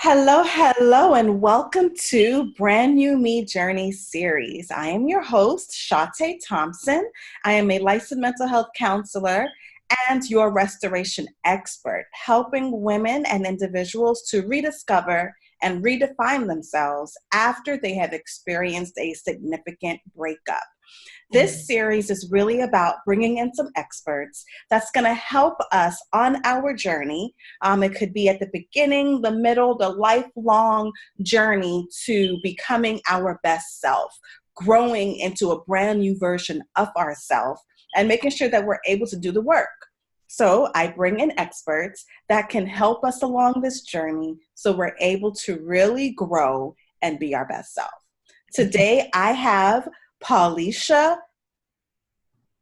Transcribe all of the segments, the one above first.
Hello, and welcome to Brand New Me Journey series. I am your host, Shate Thompson. I am a licensed mental health counselor and your restoration expert, helping women and individuals to rediscover and redefine themselves after they have experienced a significant breakup. This series is really about bringing in some experts that's going to help us on our journey. It could be at the beginning, the middle, the lifelong journey to becoming our best self, growing into a brand new version of ourselves, and making sure that we're able to do the work. So I bring in experts that can help us along this journey so we're able to really grow and be our best self. Today, I have Paulisha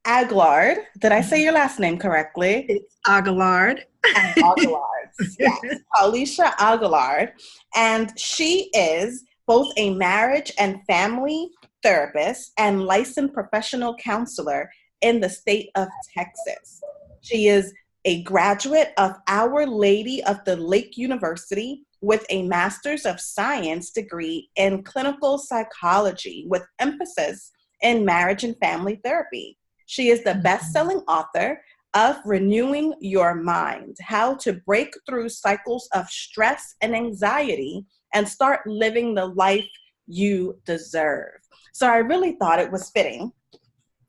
Augillard. Did I say your last name correctly? It's Augillard. And Augillard. Yes, Paulisha Augillard. And she is both a marriage and family therapist and licensed professional counselor in the state of Texas. She is a graduate of Our Lady of the Lake University with a Master's of Science degree in clinical psychology with emphasis in marriage and family therapy. She is the best-selling author of Renewing Your Mind, How to Break Through Cycles of Stress and Anxiety and Start Living the Life You Deserve. So I really thought it was fitting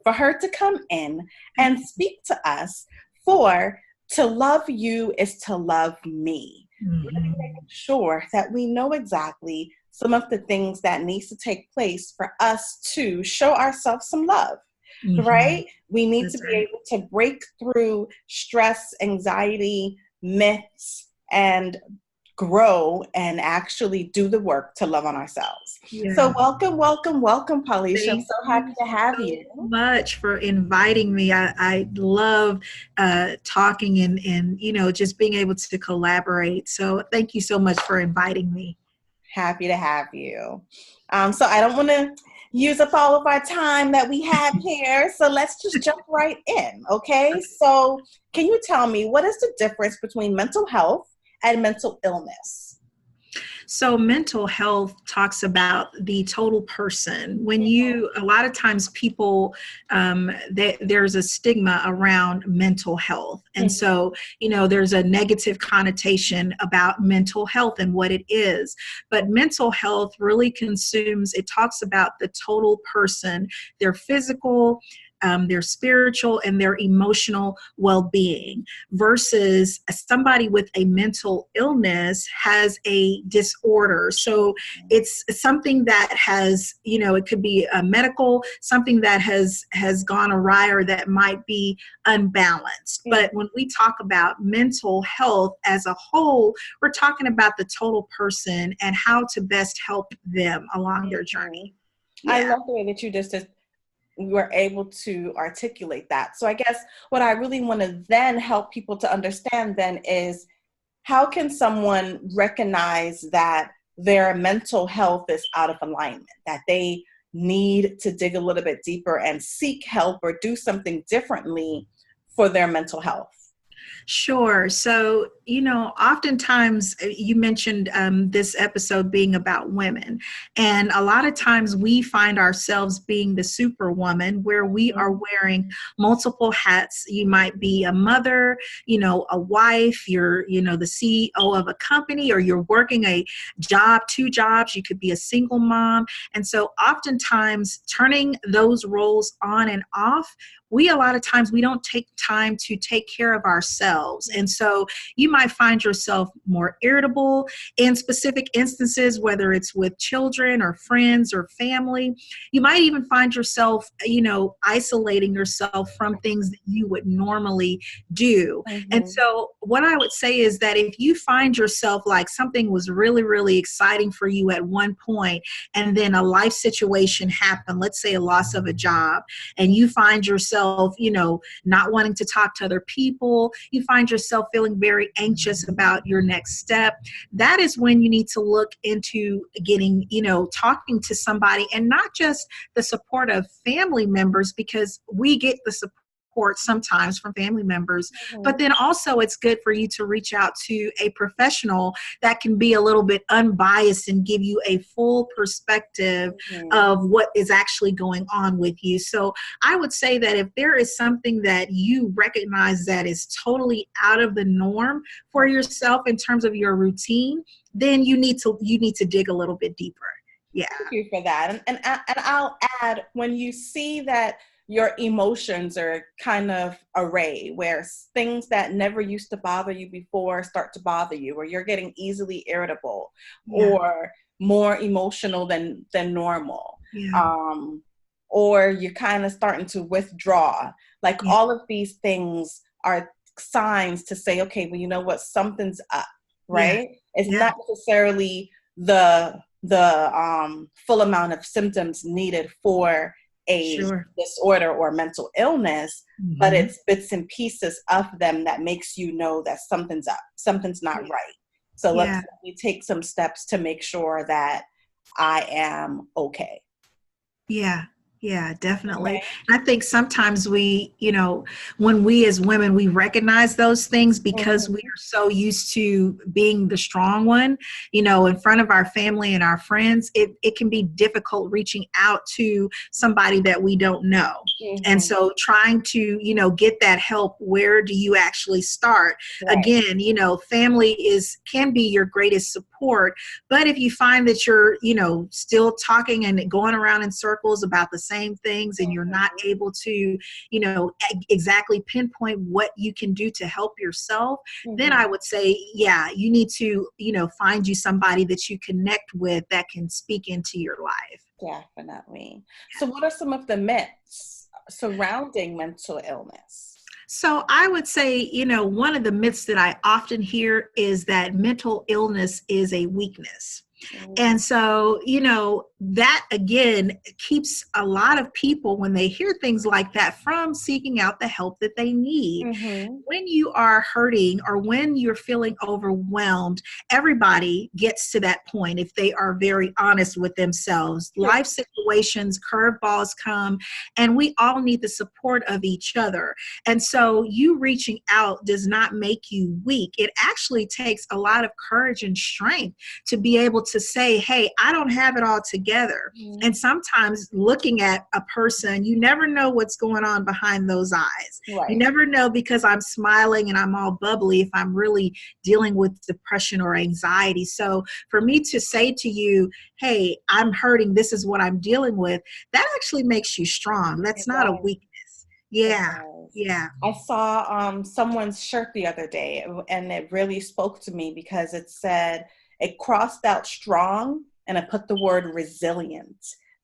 for her to come in and speak to us for To Love You is to Love Me. Really making sure that we know exactly some of the things that needs to take place for us to show ourselves some love, right? We need to be able to break through stress, anxiety, myths, and grow and actually do the work to love on ourselves. Yeah. So welcome, Paulisha. I'm so happy to have you. Much for inviting me. I love talking and just being able to collaborate. So thank you so much for inviting me. Happy to have you. So I don't want to use up all of our time that we have here. So let's just jump right in. Okay. So can you tell me what is the difference between mental health and mental illness? So mental health talks about the total person. A lot of times people, there's a stigma around mental health. And so, there's a negative connotation about mental health and what it is. But mental health really it talks about the total person, their physical, their spiritual and their emotional well-being, versus somebody with a mental illness has a disorder. So it's something that has, it could be a medical, something that has gone awry or that might be unbalanced. But when we talk about mental health as a whole, we're talking about the total person and how to best help them along their journey. I love the way that you just were able to articulate that. So I guess what I really want to then help people to understand then is, how can someone recognize that their mental health is out of alignment, that they need to dig a little bit deeper and seek help or do something differently for their mental health? Sure. So, oftentimes you mentioned this episode being about women. And a lot of times we find ourselves being the superwoman where we are wearing multiple hats. You might be a mother, a wife, you're, the CEO of a company, or you're working a job, 2 jobs. You could be a single mom. And so oftentimes turning those roles on and off, a lot of times we don't take time to take care of ourselves. And so you might find yourself more irritable in specific instances, whether it's with children or friends or family. You might even find yourself, isolating yourself from things that you would normally do. And so what I would say is that if you find yourself like something was really, really exciting for you at one point, and then a life situation happened, let's say a loss of a job, and you find yourself, not wanting to talk to other people, you find yourself feeling very anxious about your next step, that is when you need to look into getting, talking to somebody, and not just the support of family members, because we get the support support sometimes from family members, Mhm. but then also it's good for you to reach out to a professional that can be a little bit unbiased and give you a full perspective Mhm. of what is actually going on with you. So I would say that if there is something that you recognize that is totally out of the norm for yourself in terms of your routine, then you need to dig a little bit deeper. Yeah. Thank you for that. And I'll add, when you see that your emotions are kind of array, where things that never used to bother you before start to bother you, or you're getting easily irritable Yeah. or more emotional than normal, Yeah. um, or you're kind of starting to withdraw, like Yeah. all of these things are signs to say, okay, well, you know what, something's up, Yeah. right? It's Yeah. not necessarily the full amount of symptoms needed for a Sure. disorder or mental illness, but Mhm. it's bits and pieces of them that makes you know that something's up, something's not Yeah. right. So Yeah. let me take some steps to make sure that I am okay. Yeah. Yeah, definitely. Okay. And I think sometimes we, when we as women, we recognize those things because we Mhm. are so used to being the strong one, in front of our family and our friends. It can be difficult reaching out to somebody that we don't know. And Mhm. so trying to, get that help, where do you actually start? Right. Again, family can be your greatest support. But if you find that you're, still talking and going around in circles about the same things and you're not able to, exactly pinpoint what you can do to help yourself, then Mhm. I would say, yeah, you need to, find you somebody that you connect with that can speak into your life. Definitely. So what are some of the myths surrounding mental illness? So I would say, one of the myths that I often hear is that mental illness is a weakness. Mm-hmm. And so, that again keeps a lot of people, when they hear things like that, from seeking out the help that they need. Mm-hmm. When you are hurting or when you're feeling overwhelmed, everybody gets to that point if they are very honest with themselves. True. Life situations, curveballs come, and we all need the support of each other. And so you reaching out does not make you weak. It actually takes a lot of courage and strength to be able to say, hey, I don't have it all together. Mm-hmm. And sometimes looking at a person, you never know what's going on behind those eyes. You Right. never know, because I'm smiling and I'm all bubbly, if I'm really dealing with depression or anxiety. So for me to say to you, hey, I'm hurting, this is what I'm dealing with, that actually makes you strong. That's It not a does. weakness. It Yeah. does. Yeah. I saw someone's shirt the other day, and it really spoke to me because it said, it crossed out strong and it put the word resilient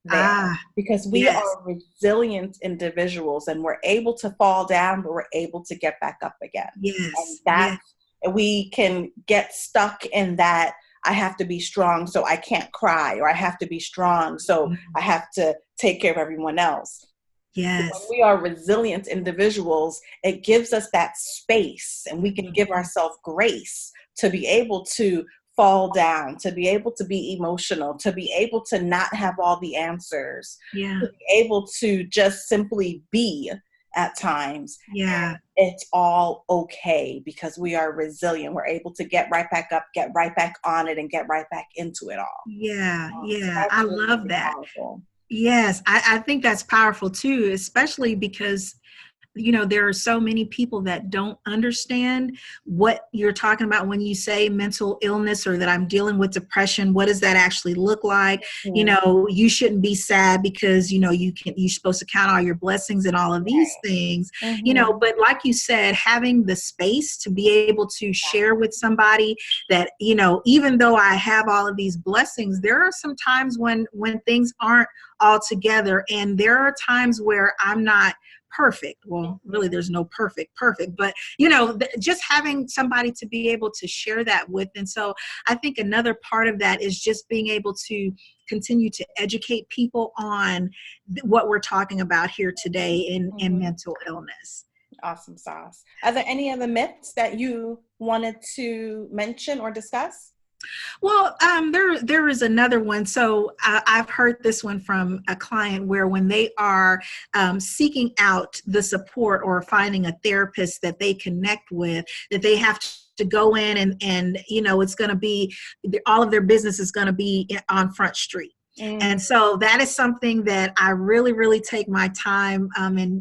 there, Ah, because we yes. are resilient individuals and we're able to fall down, but we're able to get back up again. And Yes. Yeah. that's, we can get stuck in that, I have to be strong so I can't cry, or I have to be strong so I have to take care of everyone else. When Yes. we are resilient individuals, it gives us that space, and we can give ourselves grace to be able to fall down, to be able to be emotional, to be able to not have all the answers, Yeah. to be able to just simply be at times. Yeah. It's all okay because we are resilient. We're able to get right back up, get right back on it, and get right back into it all. Yeah. So Yeah. that's I really, love really that. powerful. Yes, I think that's powerful too, especially because there are so many people that don't understand what you're talking about when you say mental illness, or that I'm dealing with depression. What does that actually look like? Mhm. You shouldn't be sad because, you're supposed to count all your blessings and all of these things, Mhm. but like you said, having the space to be able to share with somebody that, even though I have all of these blessings, there are some times when things aren't all together. And there are times where I'm not perfect. Well, really, there's no perfect, but just having somebody to be able to share that with. And so I think another part of that is just being able to continue to educate people on what we're talking about here today in Mhm. mental illness. Awesome sauce. Are there any other myths that you wanted to mention or discuss? Well, there is another one. So I've heard this one from a client where when they are seeking out the support or finding a therapist that they connect with, that they have to go in and it's going to be, all of their business is going to be on Front Street. And so that is something that I really, really take my time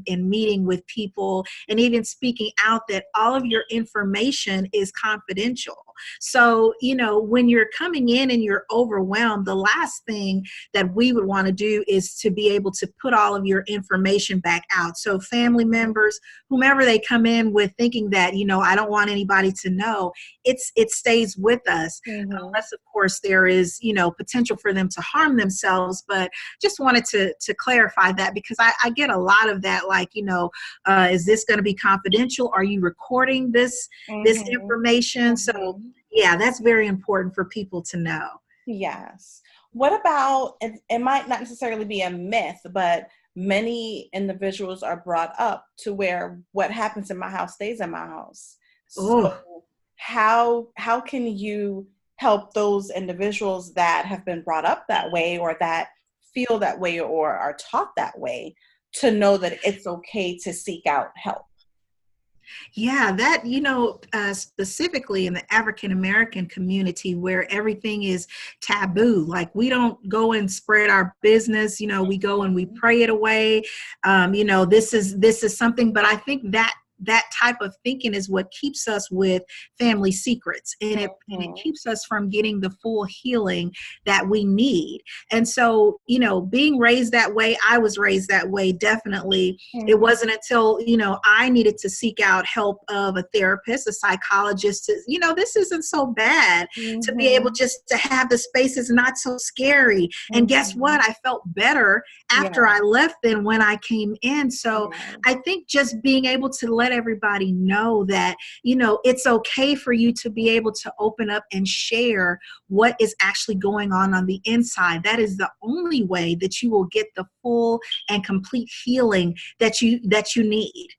in meeting with people and even speaking out that all of your information is confidential. So, when you're coming in and you're overwhelmed, the last thing that we would want to do is to be able to put all of your information back out. So family members, whomever they come in with thinking that, I don't want anybody to know, it stays with us. Unless, of course, there is, potential for them to harm themselves. But just wanted to clarify that, because I get a lot of that, like, is this going to be confidential? Are you recording this information? So yeah, that's very important for people to know. Yes. What about, it might not necessarily be a myth, but many individuals are brought up to where what happens in my house stays in my house. So how can you help those individuals that have been brought up that way, or that feel that way, or are taught that way, to know that it's okay to seek out help? Yeah, that, specifically in the African American community where everything is taboo, like we don't go and spread our business, we go and we pray it away. This is something, but I think that type of thinking is what keeps us with family secrets, and it keeps us from getting the full healing that we need. And so, being raised that way, I was raised that way, definitely. It wasn't until, I needed to seek out help of a therapist, a psychologist, this isn't so bad, to be able just to have the space is not so scary. And guess what? I felt better after I left than when I came in. So I think just being able to let everybody know that, it's okay for you to be able to open up and share what is actually going on the inside. That is the only way that you will get the full and complete healing that you need.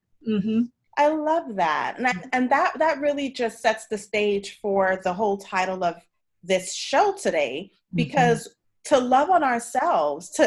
I love that. And that really just sets the stage for the whole title of this show today, because to love on ourselves,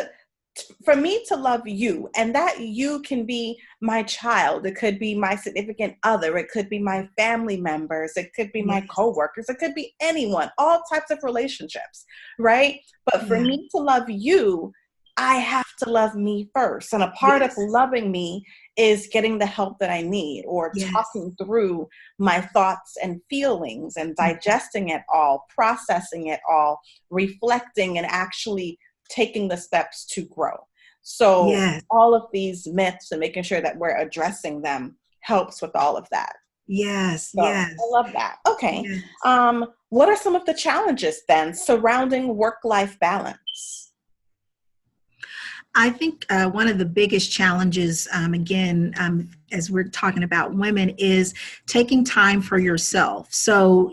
for me to love you, and that you can be my child, it could be my significant other, it could be my family members, it could be my coworkers, it could be anyone, all types of relationships, right? But for me to love you, I have to love me first. And a part of loving me is getting the help that I need, or talking through my thoughts and feelings and digesting it all, processing it all, reflecting, and actually taking the steps to grow. So all of these myths and making sure that we're addressing them helps with all of that. I love that. Okay. What are some of the challenges then surrounding work-life balance? I think one of the biggest challenges, as we're talking about women, is taking time for yourself. So,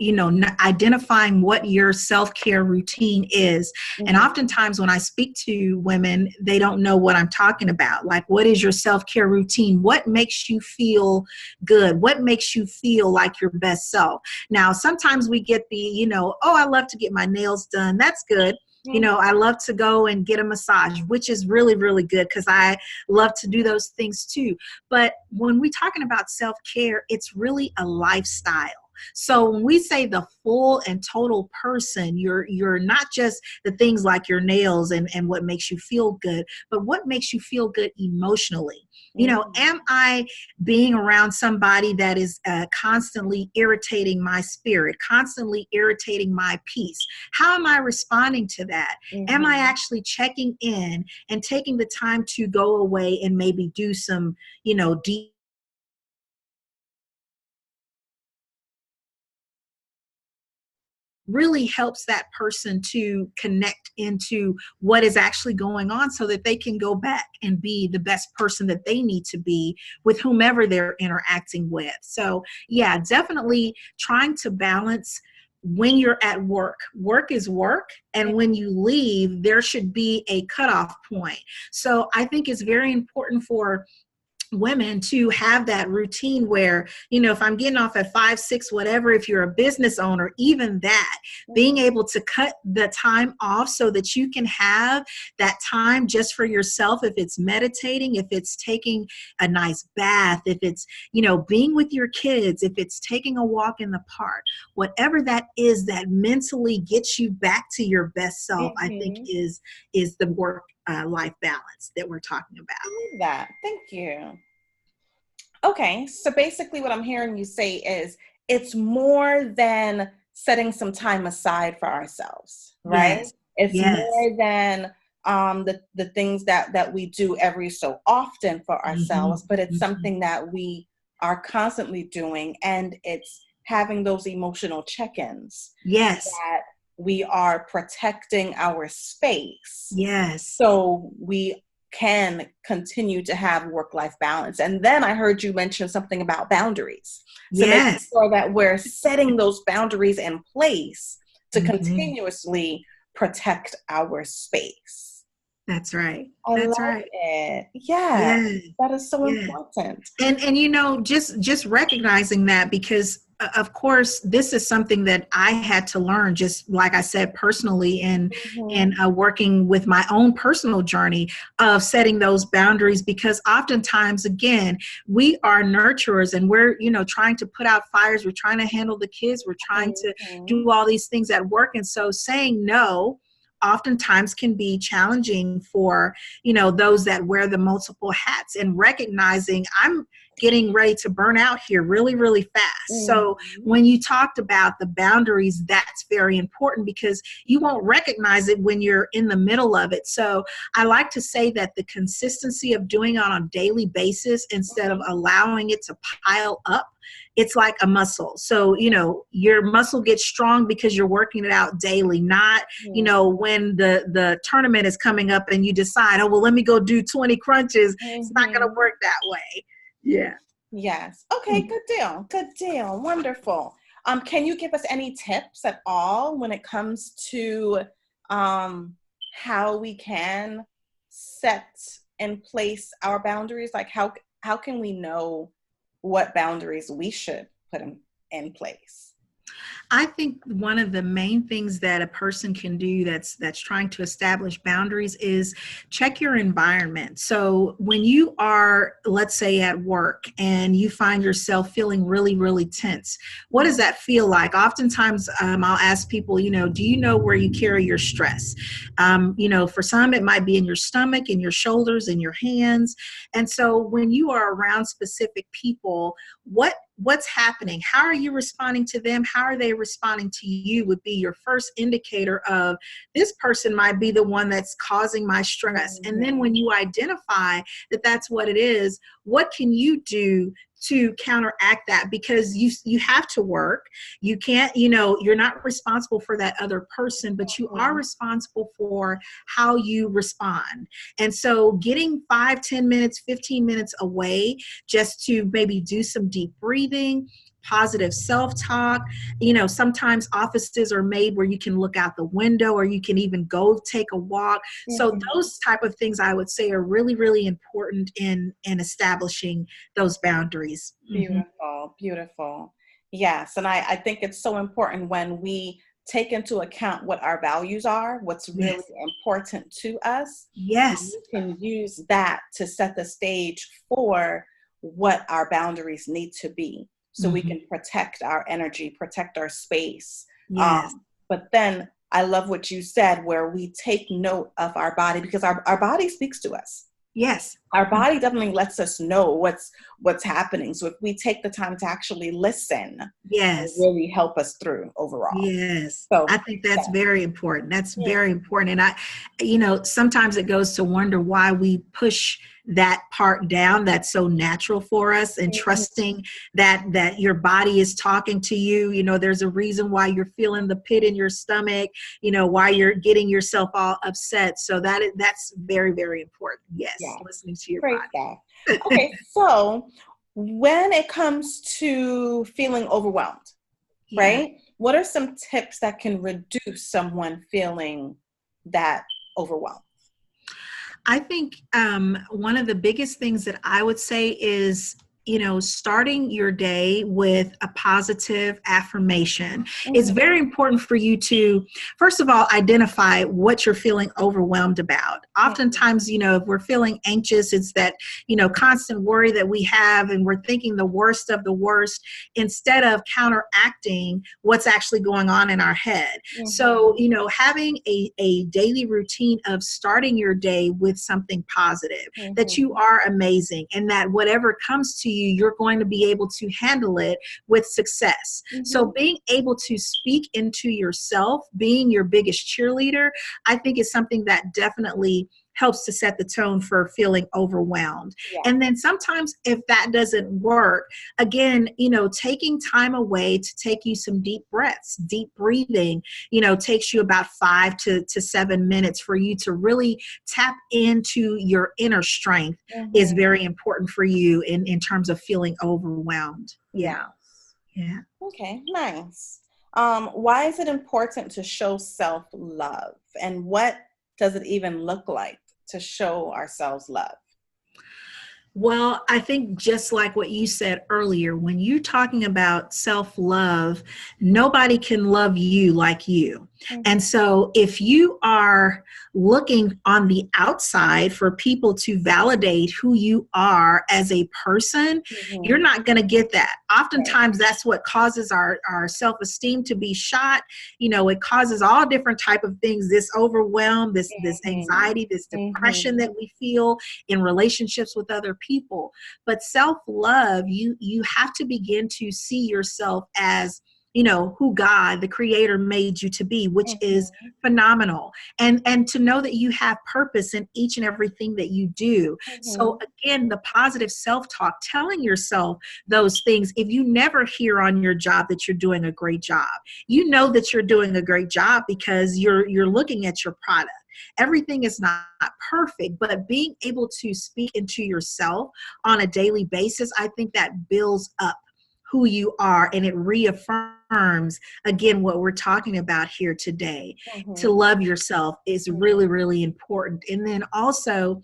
identifying what your self-care routine is. And oftentimes when I speak to women, they don't know what I'm talking about. Like, what is your self-care routine? What makes you feel good? What makes you feel like your best self? Now, sometimes we get the, I love to get my nails done. That's good. I love to go and get a massage, which is really, really good, because I love to do those things too. But when we're talking about self-care, it's really a lifestyle. So when we say the full and total person, you're not just the things like your nails and what makes you feel good, but what makes you feel good emotionally. Am I being around somebody that is constantly irritating my spirit, constantly irritating my peace? How am I responding to that? Am I actually checking in and taking the time to go away and maybe do some, deep really helps that person to connect into what is actually going on, so that they can go back and be the best person that they need to be with whomever they're interacting with. So yeah, definitely trying to balance when you're at work. Work is work. And when you leave, there should be a cutoff point. So I think it's very important for women to have that routine where, if I'm getting off at 5, 6, whatever, if you're a business owner, even that, being able to cut the time off so that you can have that time just for yourself, if it's meditating, if it's taking a nice bath, if it's, being with your kids, if it's taking a walk in the park, whatever that is that mentally gets you back to your best self, I think is the work life balance that we're talking about. I love that. Thank you. Okay, so basically what I'm hearing you say is it's more than setting some time aside for ourselves, right? Yes. It's Yes. more than the things that we do every so often for ourselves, but it's something that we are constantly doing, and it's having those emotional check-ins. Yes. That we are protecting our space. Yes. So we can continue to have work-life balance. And then I heard you mention something about boundaries. So making sure that we're setting those boundaries in place to continuously protect our space. That's right. I That's love right. it. Yeah, that is so important. And just recognizing that, because of course this is something that I had to learn, just like I said, personally, and working with my own personal journey of setting those boundaries, because oftentimes, again, we are nurturers and we're, trying to put out fires. We're trying to handle the kids. We're trying to do all these things at work. And so saying no oftentimes can be challenging for, those that wear the multiple hats, and recognizing I'm getting ready to burn out here really, really fast. So when you talked about the boundaries, that's very important, because you won't recognize it when you're in the middle of it. So I like to say that the consistency of doing it on a daily basis, instead of allowing it to pile up, it's like a muscle. So, your muscle gets strong because you're working it out daily, not, when the tournament is coming up and you decide, oh, well, let me go do 20 crunches. It's not going to work that way. Yeah. Yes. Okay, good deal. Good deal. Wonderful. Can you give us any tips at all when it comes to how we can set in place our boundaries? Like how can we know what boundaries we should put in place? I think one of the main things that a person can do that's trying to establish boundaries is check your environment. So when you are, let's say, at work and you find yourself feeling really, really tense, what does that feel like? Oftentimes, I'll ask people, do you know where you carry your stress? For some, it might be in your stomach, in your shoulders, in your hands. And so when you are around specific people, what's happening? How are you responding to them? How are they responding to you? Would be your first indicator of, this person might be the one that's causing my stress. And then when you identify that that's what it is, what can you do to counteract that? Because you have to work. You can't, you're not responsible for that other person, but you are responsible for how you respond. And so getting 5, 10 minutes, 15 minutes away, just to maybe do some deep breathing, positive self-talk. Sometimes offices are made where you can look out the window, or you can even go take a walk. So those type of things, I would say, are really, really important in establishing those boundaries. Beautiful, beautiful. Yes, and I think it's so important when we take into account what our values are, what's really important to us. Yes. We can use that to set the stage for what our boundaries need to be, so we can protect our energy, protect our space. Yes. But then I love what you said, where we take note of our body, because our body speaks to us. Yes. Our body definitely lets us know what's happening. So if we take the time to actually listen, it really help us through overall. Yes. So I think that's very important. That's very important. And sometimes it goes to wonder why we push that part down that's so natural for us, and trusting that your body is talking to you. There's a reason why you're feeling the pit in your stomach, why you're getting yourself all upset. So that's very, very important. Yes. Listening to your body. Okay. So when it comes to feeling overwhelmed, right? What are some tips that can reduce someone feeling that overwhelmed? I think one of the biggest things that I would say is, starting your day with a positive affirmation. It's very important for you to, first of all, identify what you're feeling overwhelmed about. Oftentimes, if we're feeling anxious, it's that, constant worry that we have, and we're thinking the worst of the worst instead of counteracting what's actually going on in our head. So, having a daily routine of starting your day with something positive, that you are amazing, and that whatever comes to you, you're going to be able to handle it with success. So being able to speak into yourself, being your biggest cheerleader, I think is something that definitely helps to set the tone for feeling overwhelmed. And then sometimes if that doesn't work, again, taking time away to take you some deep breaths, deep breathing, takes you about 5 to 7 minutes for you to really tap into your inner strength is very important for you in terms of feeling overwhelmed. Yeah. Okay, nice. Why is it important to show self-love, and what does it even look like to show ourselves love? Well, I think just like what you said earlier, when you're talking about self-love, nobody can love you like you. And so if you are looking on the outside for people to validate who you are as a person, you're not going to get that. Oftentimes that's what causes our self-esteem to be shot. It causes all different type of things, this overwhelm, this anxiety, this depression that we feel in relationships with other people. But self-love, you have to begin to see yourself as who God, the creator, made you to be, which is phenomenal. And to know that you have purpose in each and everything that you do. So again, the positive self-talk, telling yourself those things. If you never hear on your job that you're doing a great job, you know that you're doing a great job because you're looking at your product. Everything is not perfect, but being able to speak into yourself on a daily basis, I think that builds up who you are, and it reaffirms again what we're talking about here today. To love yourself is really, really important. And then also,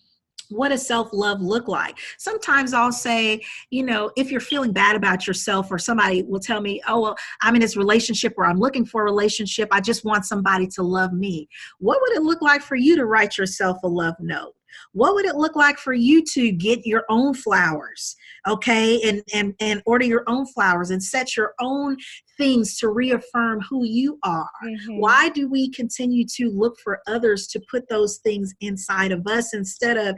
what does self-love look like? Sometimes I'll say, if you're feeling bad about yourself, or somebody will tell me, oh, well, I'm in this relationship, or I'm looking for a relationship, I just want somebody to love me. What would it look like for you to write yourself a love note? What would it look like for you to get your own flowers, okay, and order your own flowers and set your own things to reaffirm who you are? Why do we continue to look for others to put those things inside of us instead of,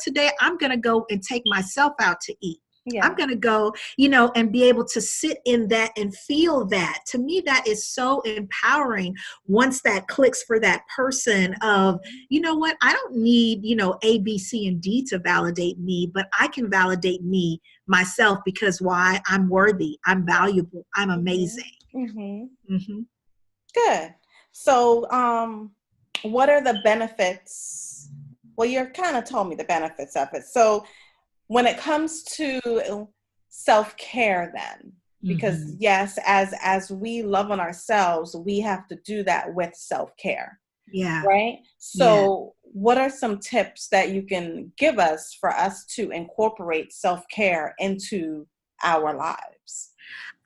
today I'm going to go and take myself out to eat? I'm going to go, and be able to sit in that and feel that. To me, that is so empowering once that clicks for that person of, what, I don't need, A, B, C, and D to validate me, but I can validate me, myself, because why? I'm worthy. I'm valuable. I'm amazing. Good. So, what are the benefits? Well, you kind of told me the benefits of it. So, when it comes to self-care then, because yes, as we love on ourselves, we have to do that with self-care. Right? So what are some tips that you can give us for us to incorporate self-care into our lives?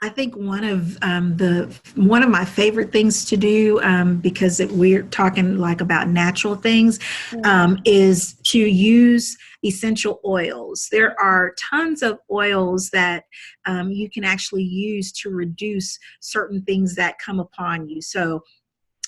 I think one of my favorite things to do, because we're talking like about natural things, is to use essential oils. There are tons of oils that you can actually use to reduce certain things that come upon you. So,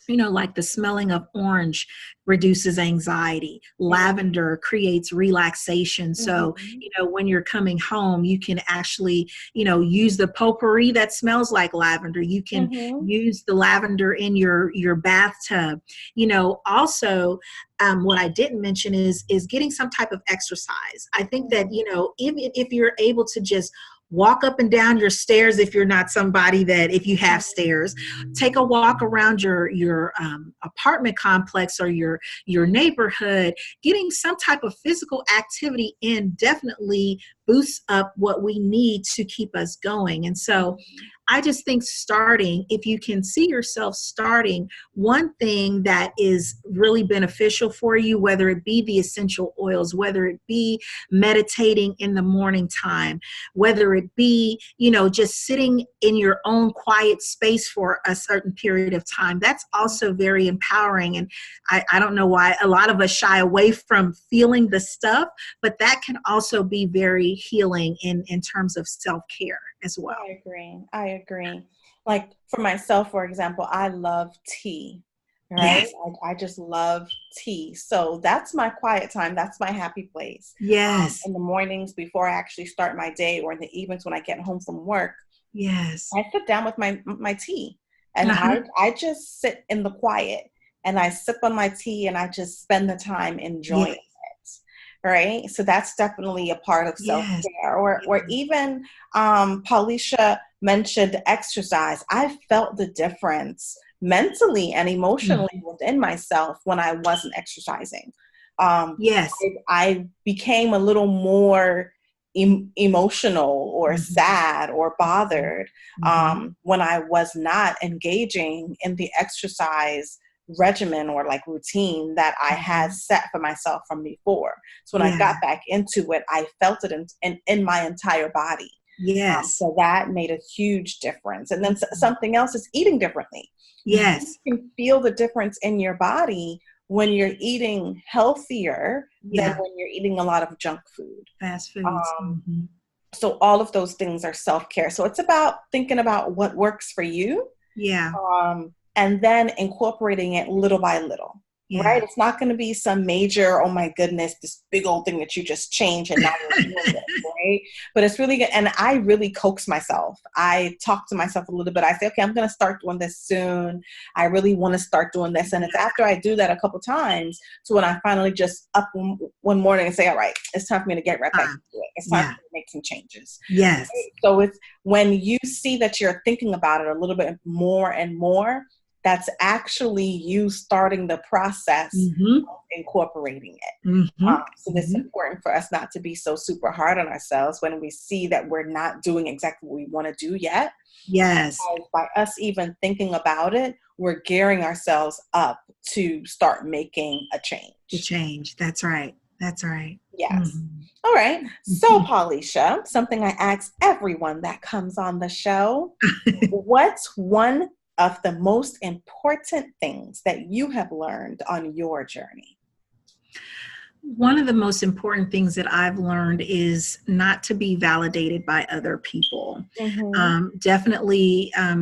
like the smelling of orange reduces anxiety. Lavender creates relaxation. So, when you're coming home, you can actually, use the potpourri that smells like lavender. You can use the lavender in your bathtub. Also, what I didn't mention is getting some type of exercise. I think that, if you're able to just walk up and down your stairs, if you're not somebody that, if you have stairs, take a walk around your apartment complex or your neighborhood. Getting some type of physical activity in definitely boosts up what we need to keep us going. And so I just think starting, if you can see yourself starting one thing that is really beneficial for you, whether it be the essential oils, whether it be meditating in the morning time, whether it be, just sitting in your own quiet space for a certain period of time, that's also very empowering. And I don't know why a lot of us shy away from feeling the stuff, but that can also be very healing in terms of self-care as well. I agree. Like for myself, for example, I love tea, right? Yes. I just love tea. So that's my quiet time. That's my happy place. Yes. In the mornings before I actually start my day, or in the evenings when I get home from work, yes, I sit down with my tea, and I just sit in the quiet, and I sip on my tea, and I just spend the time enjoying it. Right. So that's definitely a part of self-care. Or even Paulisha mentioned exercise. I felt the difference mentally and emotionally within myself when I wasn't exercising. I became a little more emotional or sad or bothered when I was not engaging in the exercise regimen or like routine that I had set for myself from before. So when I got back into it, I felt it in my entire body. So that made a huge difference. And then something else is eating differently. Yes. You can feel the difference in your body when you're eating healthier than when you're eating a lot of junk food. Fast foods. So all of those things are self-care. So it's about thinking about what works for you. And then incorporating it little by little, right? It's not going to be some major, oh my goodness, this big old thing that you just change and now you're doing it, right? But it's really good. And I really coax myself. I talk to myself a little bit. I say, okay, I'm going to start doing this soon. I really want to start doing this. And it's after I do that a couple times, so when I finally just up one morning and say, all right, it's time for me to get right back into it. It's time for me to make some changes. Yes. Right? So it's when you see that you're thinking about it a little bit more and more, that's actually you starting the process of incorporating it. So it's important for us not to be so super hard on ourselves when we see that we're not doing exactly what we want to do yet. Yes. Because by us even thinking about it, we're gearing ourselves up to start making a change. That's right. That's right. Yes. All right. So, Paulisha, something I ask everyone that comes on the show, what's one of the most important things that you have learned on your journey? One of the most important things that I've learned is not to be validated by other people. Definitely, I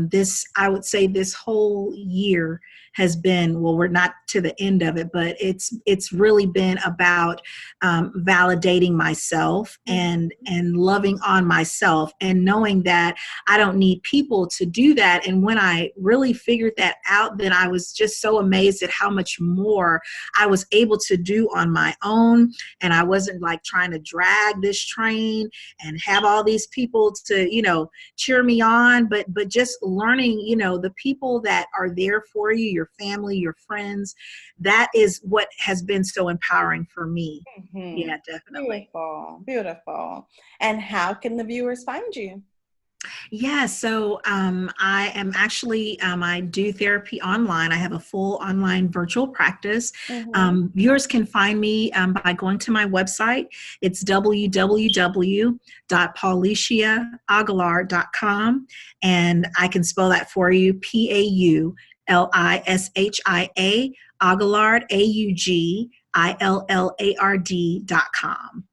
would say this whole year has been, well, we're not to the end of it, but it's really been about validating myself and loving on myself and knowing that I don't need people to do that. And when I really figured that out, then I was just so amazed at how much more I was able to do on my own. And I wasn't like trying to drag this train and have all these people to, cheer me on, but just learning, the people that are there for you, your family, your friends, that is what has been so empowering for me. Yeah, definitely. Beautiful. And how can the viewers find you? Yeah, so I am actually, I do therapy online. I have a full online virtual practice. Viewers can find me by going to my website. It's www.paulishaaugillard.com. And I can spell that for you, Paulishia, Augillard, AUGILLARD.com.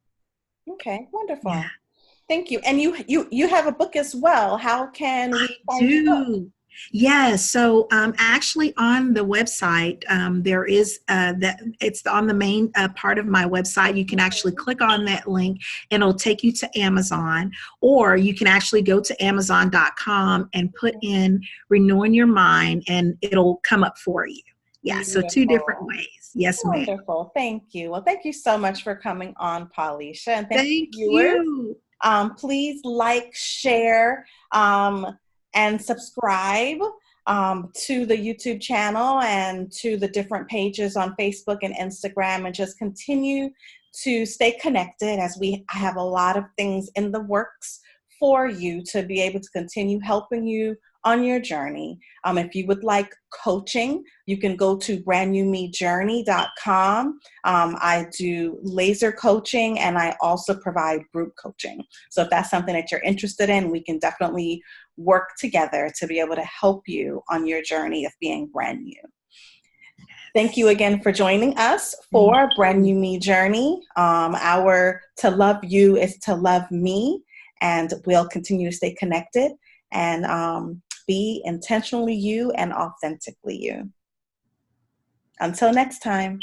Okay, wonderful. Yeah. Thank you. And you have a book as well. How can we find your book? Yeah, so actually on the website, there is it's on the main part of my website. You can actually click on that link and it'll take you to Amazon, or you can actually go to Amazon.com and put in Renewing Your Mind and it'll come up for you. Yeah, so two different ways. Yes, ma'am. Wonderful. Thank you. Well, thank you so much for coming on, Paulisha. And thank you. Please like, share, and subscribe to the YouTube channel and to the different pages on Facebook and Instagram, and just continue to stay connected, as I have a lot of things in the works for you to be able to continue helping you on your journey. If you would like coaching, you can go to brandnewmejourney.com. I do laser coaching, and I also provide group coaching. So if that's something that you're interested in, we can definitely work together to be able to help you on your journey of being brand new. Thank you again for joining us for Brand New Me Journey. Our to love you is to love me, and we'll continue to stay connected and be intentionally you and authentically you. Until next time.